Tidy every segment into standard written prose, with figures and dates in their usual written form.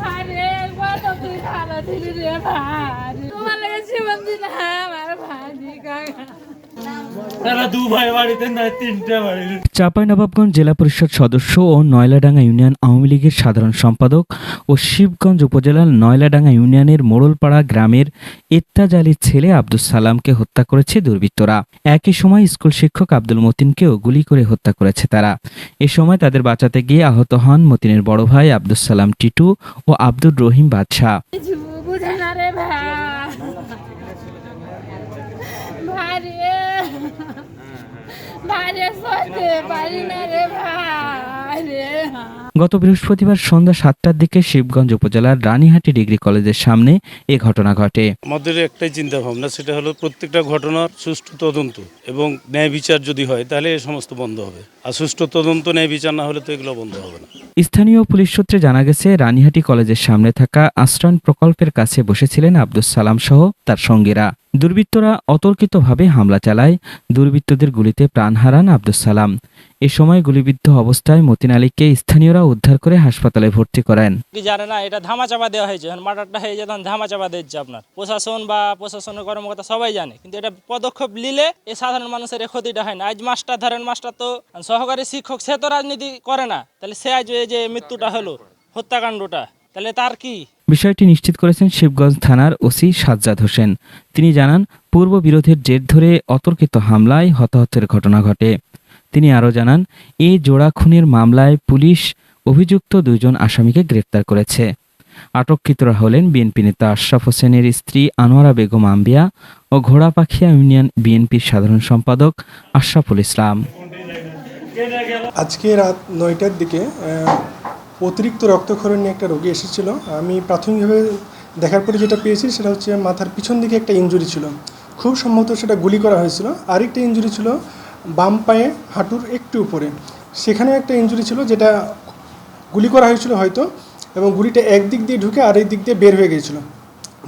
ভাই রে কত তুই ভালো ছিলি রে ভাই তোমার লাগে জীবন দিন হ্যাঁ আমার ভাই কাকা চাঁপাইনবাবগঞ্জ জেলা পরিষদ সদস্য ও নয়লাডাঙ্গা ইউনিয়ন আওয়ামী লীগের সাধারণ সম্পাদক ও শিবগঞ্জ উপজেলার নয়লাডাঙ্গা ইউনিয়নের মোড়লপাড়া গ্রামের ইত্তাজ আলীর ছেলে আব্দুস সালামকে হত্যা করেছে দুর্বৃত্তরা। একই সময় স্কুল শিক্ষক আব্দুল মতিনকেও গুলি করে হত্যা করেছে তারা। এ সময় তাদের বাঁচাতে গিয়ে আহত হন মতিনের বড় ভাই আব্দুস সালাম টিটু ও আব্দুর রহিম বাদশাহ। বুঝে না রে ভাই ভাই রে ভাই রে সইতে পারি না রে ভাই রে। গত বৃহস্পতিবার সন্ধ্যা 7টার দিকে শিবগঞ্জ উপজেলার রানীহাটি ডিগ্রি কলেজের সামনে এ ঘটনা ঘটে। আমাদের একটাই চিন্তা ভাবনা, সেটা হলো প্রত্যেকটা ঘটনার সুষ্ঠু তদন্ত এবং ন্যায় বিচার যদি হয় তাহলে এ সমস্ত বন্ধ হবে, আর সুষ্ঠু তদন্ত ন্যায় বিচার না হলে তো এগুলো বন্ধ হবে না। স্থানীয় পুলিশ সূত্রে জানা গেছে, রানীহাটি কলেজের সামনে থাকা আশ্রয়ণ প্রকল্পের কাছে বসেছিলেন আব্দুস সালাম সহ তার সঙ্গীরা। দুর্বৃত্তরা অতর্কিতভাবে হামলা চালায়। দুর্বৃত্তদের গুলিতে প্রাণ হারান আব্দুস সালাম। এ সময় গুলিবিদ্ধ অবস্থায় মতিন আলীকে স্থানীয়রা উদ্ধার করে হাসপাতালে ভর্তি করেন। কি জানে না, এটা ধামাচাপা দেওয়া হয়েছে। মার্ডারটা হয়ে যেত ধামাচাপা দিচ্ছে আপনার প্রশাসন বা প্রশাসনের কর্মকর্তা সবাই জানে, কিন্তু এটা পদক্ষেপ নিলে এই সাধারণ মানুষের ক্ষতিটা হয় না। আজ মাস্টার ধরেন, মাস্টার তো সহকারী শিক্ষক, সে তো রাজনীতি করে না, তাহলে সে আজ যে মৃত্যুটা হলো, হত্যাকাণ্ডটা, তাহলে তার কি? বিষয়টি নিশ্চিত করেছেন শিবগঞ্জ থানার ওসি সাজ্জাদ হোসেন। তিনি জানান, পূর্ব বিরোধের জের ধরে অতর্কিত হামলায় হতাহতের ঘটনা ঘটে। তিনি আরও জানান, এই জোড়া খুনের মামলায় পুলিশ অভিযুক্ত 2 জন আসামিকে গ্রেফতার করেছে। আটককৃতরা হলেন বিএনপি নেতা আশরাফ হোসেনের স্ত্রী আনোয়ারা বেগম আম্বিয়া ও ঘোড়াপাখিয়া ইউনিয়ন বিএনপির সাধারণ সম্পাদক আশরাফুল ইসলাম। আজকে রাত 9টার দিকে অতিরিক্ত রক্তক্ষরণ নিয়ে একটা রোগী এসেছিল। আমি প্রাথমিকভাবে দেখার পরে যেটা পেয়েছি সেটা হচ্ছে মাথার পিছন দিকে একটা ইনজুরি ছিল, খুব সম্ভবত সেটা গুলি করা হয়েছিল। আরেকটা ইনজুরি ছিল বাম পায়ে হাঁটুর একটু উপরে, সেখানেও একটা ইনজুরি ছিল যেটা গুলি করা হয়েছিল হয়তো, এবং গুলিটা একদিক দিয়ে ঢুকে আরেক দিক দিয়ে বের হয়ে গিয়েছিল,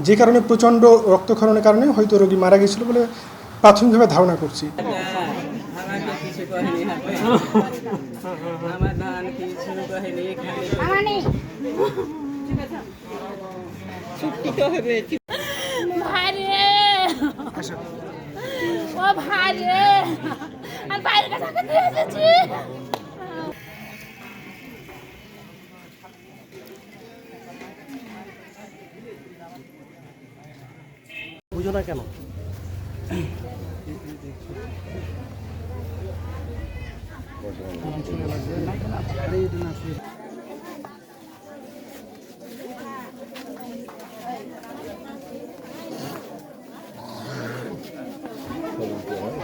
যে কারণে প্রচণ্ড রক্তক্ষরণের কারণে হয়তো রোগী মারা গিয়েছিল বলে প্রাথমিকভাবে ধারণা করছি। ভাই রে ও ভাই রে আর বাইরের কাছে দিয়ে এসেছি। বুঝো না কেন?